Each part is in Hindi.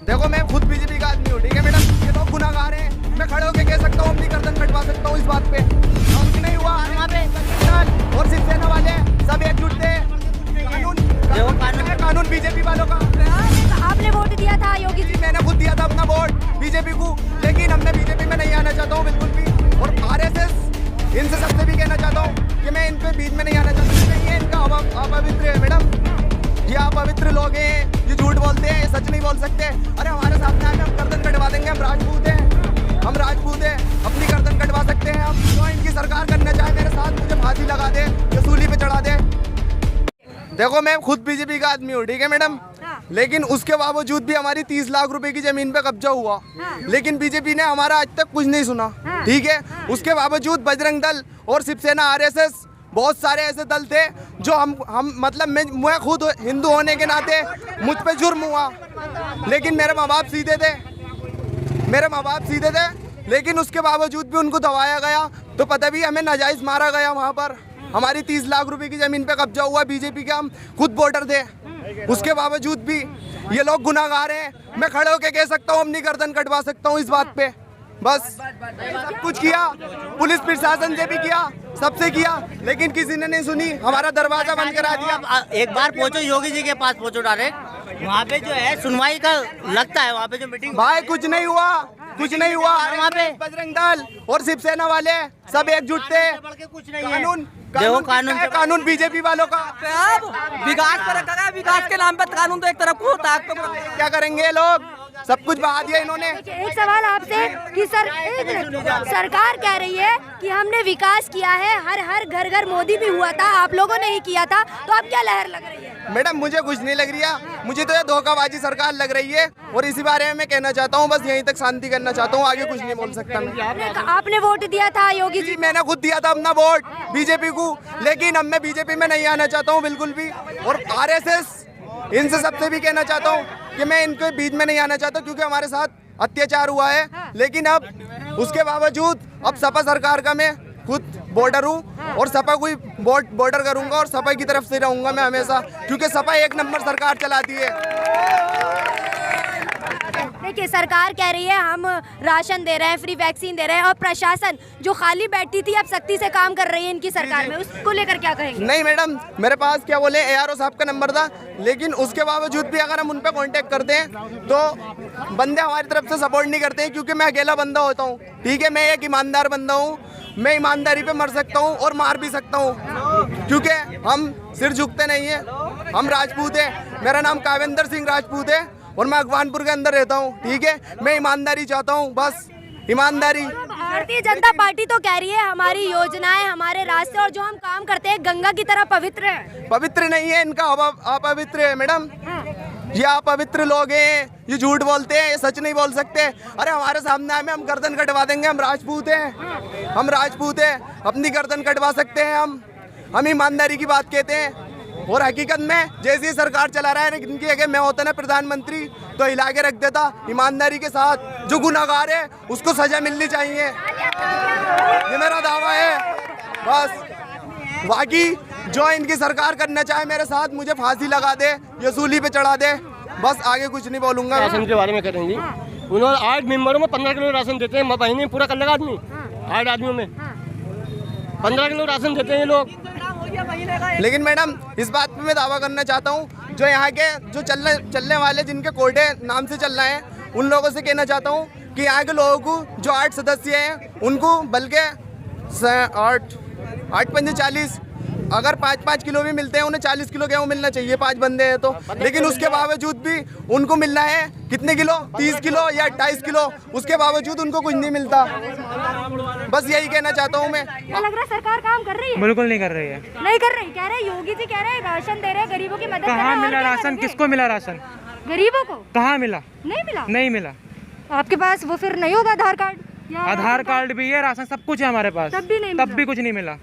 देखो मैं खुद बीजेपी का आदमी हूँ, ठीक है मैडम। ये लोग गुनाहगार हैं, मैं खड़े होकर कह सकता हूँ, अपनी गर्दन कटवा सकता हूँ इस बात पे। और नहीं हुआ वहाँ पे और शिवसेना वाले सब एकजुट थे। कानून बीजेपी वालों का। आपने वोट दिया था योगी जी? मैंने खुद दिया था अपना वोट बीजेपी को, लेकिन हमने बीजेपी में नहीं आना चाहता हूँ बिल्कुल भी। और आरएसएस इनसे सबसे भी कहना चाहता हूँ कि मैं इनके बीच में नहीं आना चाहता। ये इनका अपवित्र है मैडम, ये अपवित्र लोग हैं, ये झूठ बोलते हैं, सच नहीं बोल सकते। अरे हमारे सामने आके हम गर्दन कटवा देंगे, हम राजपूत हैं, हम राजपूत हैं, अपनी गर्दन कटवा सकते हैं हम। जो इनकी सरकार करना चाहे मेरे साथ, मुझे फांसी लगा दे या सूली पे चढ़ा दे। देखो मैं खुद बीजेपी का आदमी हूँ, ठीक है मैडम। लेकिन उसके बावजूद भी हमारी 30 लाख रुपए की जमीन पे कब्जा हुआ, लेकिन बीजेपी ने हमारा आज तक कुछ नहीं सुना, ठीक है। उसके बावजूद बजरंग दल और शिवसेना, आरएसएस, बहुत सारे ऐसे दल थे जो हम मतलब मैं खुद हिंदू होने के नाते मुझ पे जुर्म हुआ, लेकिन मेरे माँ बाप सीधे थे, लेकिन उसके बावजूद भी उनको दबाया गया। तो पता भी हमें नाजायज मारा गया वहाँ पर। हमारी 30 लाख रुपए की जमीन पे कब्जा हुआ, बीजेपी के हम खुद वोटर थे, उसके बावजूद भी ये लोग गुनाहगार हैं। मैं खड़े होकर कह सकता हूँ, अपनी गर्दन कटवा सकता हूँ इस बात पे। बस सब कुछ किया, पुलिस प्रशासन से भी किया, सबसे किया, लेकिन किसी ने नहीं सुनी, हमारा दरवाजा बंद करा दिया। एक बार पहुंचो योगी जी के पास, पहुंचो डायरेक्ट वहाँ पे जो है सुनवाई का लगता है, वहाँ पे जो मीटिंग भाई कुछ नहीं हुआ वहाँ पे। बजरंग दल और शिवसेना वाले सब एकजुट थे। कुछ नहीं है, कानून बीजेपी वालों का। विकास पर रखा, विकास के नाम पर कानून तो एक तरफ को होता है। क्या करेंगे ये लोग, सब कुछ बहा दिया इन्होंने। एक सवाल आपसे कि सरकार कह रही है कि हमने विकास किया है, हर घर घर मोदी भी हुआ था, आप लोगों ने ही किया था, तो अब क्या लहर लग रही है? मैडम मुझे कुछ नहीं लग रहा, मुझे तो ये धोखाबाजी सरकार लग रही है, और इसी बारे में मैं कहना चाहता हूँ, बस यहीं तक शांति करना चाहता हूँ, आगे कुछ नहीं बोल सकता मैं। आपने वोट दिया था योगी जी? मैंने खुद दिया था अपना वोट बीजेपी को, लेकिन अब मैं बीजेपी में नहीं आना चाहता हूँ बिल्कुल भी। और आरएसएस इनसे सबसे भी कहना चाहता हूँ कि मैं इनके बीच में नहीं आना चाहता, क्योंकि हमारे साथ अत्याचार हुआ है। लेकिन अब उसके बावजूद अब सपा सरकार का मैं खुद वोटर हूँ, और सपा को ही वोटर करूंगा, और सपा की तरफ से रहूंगा मैं हमेशा, क्योंकि सपा एक नंबर सरकार चलाती है। देखिए सरकार कह रही है हम राशन दे रहे हैं, फ्री वैक्सीन दे रहे हैं, और प्रशासन जो खाली बैठी थी अब सख्ती से काम कर रही है इनकी सरकार में, उसको लेकर क्या कहेंगे? नहीं मैडम, मेरे पास क्या बोले ARO साहब का नंबर था, लेकिन उसके बावजूद भी अगर हम उन पर कांटेक्ट करते हैं तो बंदे हमारी तरफ से सपोर्ट नहीं करते हैं, क्योंकि मैं अकेला बंदा होता हूँ, ठीक है। मैं एक ईमानदार बंदा हूँ, मैं ईमानदारी पे मर सकता हूँ और मार भी सकता हूँ, क्योंकि हम सिर झुकते नहीं है, हम राजपूत है। मेरा नाम कावेंद्र सिंह राजपूत है, और मैं अगवानपुर के अंदर रहता हूँ, ठीक है। मैं ईमानदारी चाहता हूँ, बस ईमानदारी। भारतीय जनता पार्टी तो कह रही है हमारी योजनाएं, हमारे रास्ते और जो हम काम करते हैं गंगा की तरह पवित्र है। पवित्र नहीं है, इनका अपवित्र है मैडम। ये अपवित्र लोग हैं, ये झूठ बोलते हैं, ये सच नहीं बोल सकते। अरे हमारे सामने आए, हम गर्दन कटवा देंगे, हम राजपूत हैं, हम राजपूत हैं, अपनी गर्दन कटवा सकते हैं हम ईमानदारी की बात कहते हैं। और हकीकत में जैसी सरकार चला रहा है, इनकी अगर मैं होता ना प्रधानमंत्री, तो हिला के रख देता ईमानदारी के साथ। जो गुनाहगार है उसको सजा मिलनी चाहिए, ये मेरा दावा है। बस बाकी जो इनकी सरकार करना चाहे मेरे साथ, मुझे फांसी लगा दे या सूली पे चढ़ा दे, बस आगे कुछ नहीं बोलूंगा। राशन के बारे में करेंगे जी, उन्होंने 8 मेंबरों में 15 किलो राशन देते हैं, महीने पूरा कर लेगा आदमी। 8 आदमियों में 15 किलो राशन देते हैं ये लोग। लेकिन मैडम इस बात पे मैं दावा करना चाहता हूँ, जो यहाँ के जो चलने वाले जिनके कोटे नाम से चल रहे हैं, उन लोगों से कहना चाहता हूँ कि यहाँ के लोगों को जो 8 सदस्य हैं, उनको बल्कि 8 पंजे 40, अगर 5-5 किलो भी मिलते हैं, उन्हें 40 किलो गेहूँ मिलना चाहिए, 5 बंदे हैं तो। लेकिन उसके बावजूद भी उनको मिलना है कितने किलो, 30 किलो या 28 किलो, उसके बावजूद उनको कुछ नहीं मिलता। बस यही कहना चाहता हूँ मैं। क्या लग रहा है सरकार काम कर रही है? बिल्कुल नहीं कर रही है। नहीं कर रही, कह रहे योगी जी कह रहे हैं राशन दे रहे हैं, गरीबों की मदद कर रहे हैं। कहाँ मिला राशन, किसको मिला राशन? गरीबों को कहाँ मिला? नहीं मिला। आपके पास वो फिर नहीं होगा आधार कार्ड? आधार कार्ड भी है, राशन सब कुछ है हमारे पास, तब भी कुछ नहीं मिला।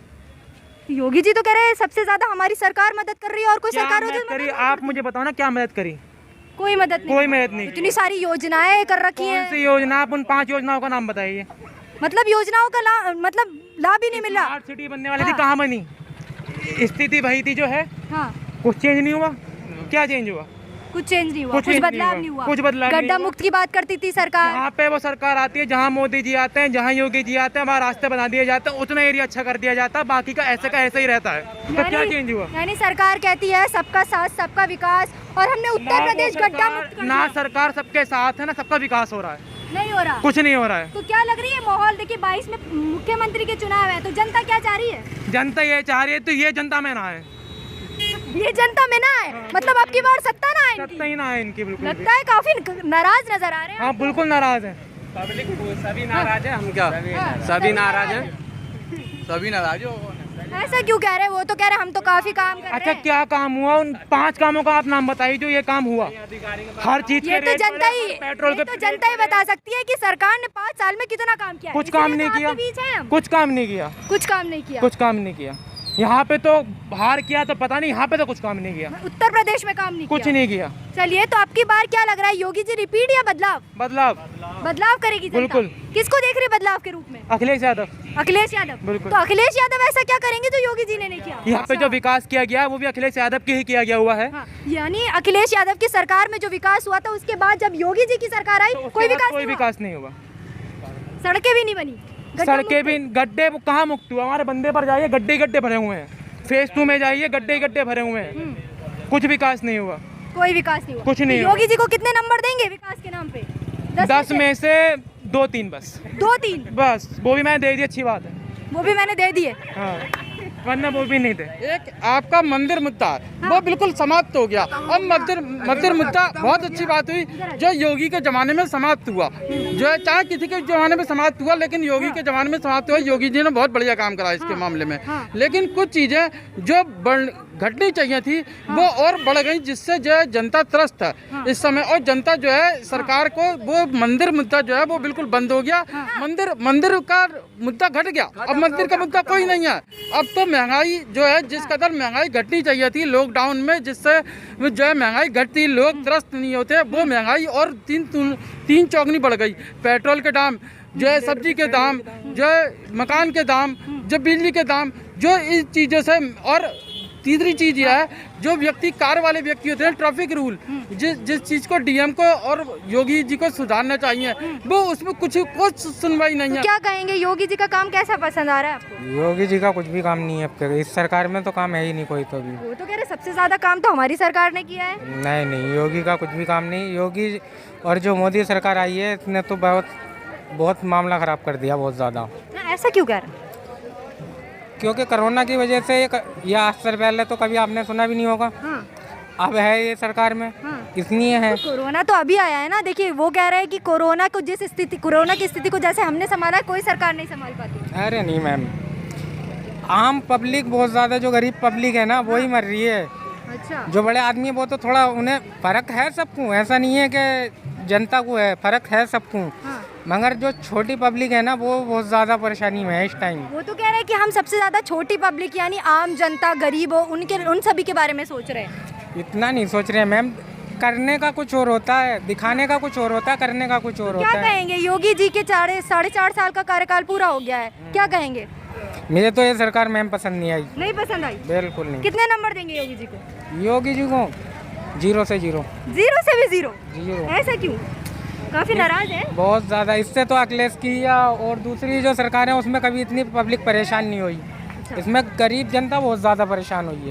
योगी जी तो कह रहे हैं सबसे ज्यादा हमारी सरकार मदद कर रही है, और कोई सरकार करी? आप मुझे बताओ ना, क्या मदद करी? कोई मदद नहीं। इतनी सारी योजनाएं कर रखी है। कौन सी योजना? आप उन 5 योजनाओं का नाम बताइए। मतलब योजनाओं का लाभ ही नहीं मिला। स्मार्ट सिटी बनने वाली थी, कहाँ बनी? स्थिति वही थी जो है, हाँ। कुछ चेंज नहीं हुआ। क्या चेंज हुआ? कुछ चेंज नहीं हुआ, कुछ कुछ change बदलाव नहीं नहीं हुआ, हुआ। कुछ बदलाव नहीं गड्ढा हुआ। मुक्त की बात करती थी सरकार। जहाँ पे वो सरकार आती है, जहाँ मोदी जी आते हैं, जहाँ योगी जी आते हैं, वहाँ रास्ते बना दिए जाते हैं, उतना एरिया अच्छा कर दिया जाता है, बाकी का ऐसे ही रहता है। तो क्या चेंज हुआ? यानी सरकार कहती है सबका साथ सबका विकास, और हमने उत्तर प्रदेश गड्ढा मुक्त कर ना दिया। सरकार सबके साथ है, ना सबका विकास हो रहा है, नहीं हो रहा, कुछ नहीं हो रहा है। तो क्या लग रही है माहौल? देखिए 22 में मुख्यमंत्री के चुनाव है, तो जनता क्या चाह रही है? जनता ये चाह रही है, तो ये जनता में ना है, ये जनता में ना है, मतलब अब की बार सत्ता ना है सत्ता इनकी। ही ना है इनकी, बिल्कुल भी। लगता है काफी नाराज नजर आ रहे हैं। हाँ बिल्कुल नाराज है। सभी नाराज है, हम क्या सभी नाराज हैं, सभी नाराज हो। ऐसा क्यों कह रहे हैं? वो तो कह रहे हैं हम तो काफी काम कर रहे अच्छा हैं। क्या काम हुआ? उन 5 कामों का आप नाम बताइए जो ये काम हुआ। हर चीज ये के तो रेट जनता ही, बढ़े, पेट्रोल ये के तो जनता ही बता सकती है कि सरकार ने 5 साल में कितना काम किया है। कुछ काम इसीलिए नहीं तो किया, आपके बीच हैं हम। कुछ काम नहीं किया, कुछ काम नहीं किया। कुछ काम नहीं किया। यहाँ पे तो बाहर किया तो पता नहीं, यहाँ पे तो कुछ काम नहीं किया, उत्तर प्रदेश में काम नहीं कुछ किया। नहीं किया। चलिए, तो आपकी बार क्या लग रहा है, योगी जी रिपीट या बदलाव? बदलाव बदलाव करेगी जनता? बिल्कुल। किसको देख रही है बदलाव के रूप में? अखिलेश यादव। अखिलेश यादव। बिल्कुल। तो अखिलेश यादव ऐसा क्या करेंगे जो योगी जी ने नहीं किया? यहाँ पे जो विकास किया गया है वो भी अखिलेश यादव के ही किया गया हुआ है। हाँ, यानी अखिलेश यादव की सरकार में जो विकास हुआ था, उसके बाद जब योगी जी की सरकार आई, तो उसके कोई बाद विकास कोई नहीं हुआ? विकास नहीं हुआ, सड़कें भी नहीं बनी, गड्ढा सड़कें मुक्त भी, गड्ढे कहाँ मुक्त हुआ? हमारे बंदे पर जाइए, गड्ढे गड्ढे भरे हुए हैं। फेज 2 में जाइए, गड्ढे गड्ढे भरे हुए हैं, कुछ विकास नहीं हुआ, कोई विकास नहीं हुआ। कुछ नहीं तो हुआ। योगी जी को कितने नंबर देंगे विकास के नाम पे? 10 में से 2-3 बस, 2-3 बस वो भी मैंने दे दी, अच्छी बात है। वो भी मैंने दे दिए। हाँ, वरना वो भी नहीं थे। एक आपका मंदिर मुद्दा वो बिल्कुल समाप्त हो गया। अब मंदिर मुद्दा बहुत अच्छी बात हुई जो योगी के जमाने में समाप्त हुआ, जो है चाहे किसी के जमाने में समाप्त हुआ, लेकिन योगी के जमाने में समाप्त हुआ। योगी जी ने बहुत बढ़िया काम करा इसके मामले में, लेकिन कुछ चीजें जो घटनी चाहिए थी वो और बढ़ गई, जिससे जो है जनता त्रस्त है इस समय, और जनता जो है सरकार को वो मंदिर मुद्दा जो है वो बिल्कुल बंद हो गया। मंदिर का मुद्दा घट गया, अब मंदिर का मुद्दा कोई नहीं है। अब तो महंगाई जो है, जिस कदर महंगाई घटनी चाहिए थी लॉकडाउन में, जिससे जो है महंगाई घटती, लोग त्रस्त नहीं होते, वो महंगाई और तीन चौगुनी बढ़ गई। पेट्रोल के दाम जो है, सब्जी के दाम जो है, मकान के दाम, जो बिजली के दाम, जो इस चीज़ों से, और तीसरी चीज यह है जो व्यक्ति कार वाले व्यक्ति होते हैं, ट्रैफिक रूल, जिस चीज को डीएम को और योगी जी को सुधारना चाहिए, वो उसमें कुछ सुनवाई नहीं तो है। क्या कहेंगे, योगी जी का काम कैसा पसंद आ रहा है आपको? योगी जी का कुछ भी काम नहीं है अब तक, इस सरकार में तो काम है ही नहीं कोई। तो भी वो तो कह रहे सबसे ज्यादा काम तो हमारी सरकार ने किया है। नहीं, योगी का कुछ भी काम नहीं। योगी और जो मोदी सरकार आई है, इसने तो बहुत मामला ख़राब कर दिया, बहुत ज़्यादा। ऐसा क्यों कह रहे हैं? क्योंकि कोरोना की वजह से ये आज से पहले तो कभी आपने सुना भी नहीं होगा, अब है ये सरकार में, इसलिए है। कोरोना तो अभी आया है ना। देखिए, वो कह रहे हैं कि कोरोना की स्थिति को जैसे हमने संभाला, कोई सरकार नहीं संभाल पाती। अरे नहीं मैम, आम पब्लिक बहुत ज़्यादा, जो गरीब पब्लिक है ना वो ही मर रही है। अच्छा। जो बड़े आदमी है वो तो थोड़ा, उन्हें फ़र्क है सबको, ऐसा नहीं है कि जनता को है, फ़र्क है सबको, मगर जो छोटी पब्लिक है ना वो बहुत ज़्यादा परेशानी में है इस टाइम। वो तो कह रहे हैं कि हम सबसे ज़्यादा छोटी पब्लिक यानी आम जनता, गरीब हो, उन सभी के बारे में सोच रहे हैं। इतना नहीं सोच रहे हैं मैम, करने का कुछ और होता है, दिखाने का कुछ और होता है, करने का कुछ और क्या होता है। कहेंगे, योगी जी के 4.5 साल का कार्यकाल पूरा हो गया है, क्या कहेंगे? मुझे तो ये सरकार मैम पसंद नहीं आई, नहीं पसंद आई? बिल्कुल नहीं। कितने नंबर देंगे योगी जी को? योगी जी को 0 से 0। 0 से भी 0? 0। ऐसा क्यों? काफी नाराज है। बहुत ज़्यादा। इससे तो अखिलेश की या और दूसरी जो सरकार है उसमें कभी इतनी पब्लिक परेशान नहीं हुई, इसमें गरीब जनता बहुत ज़्यादा परेशान हुई है।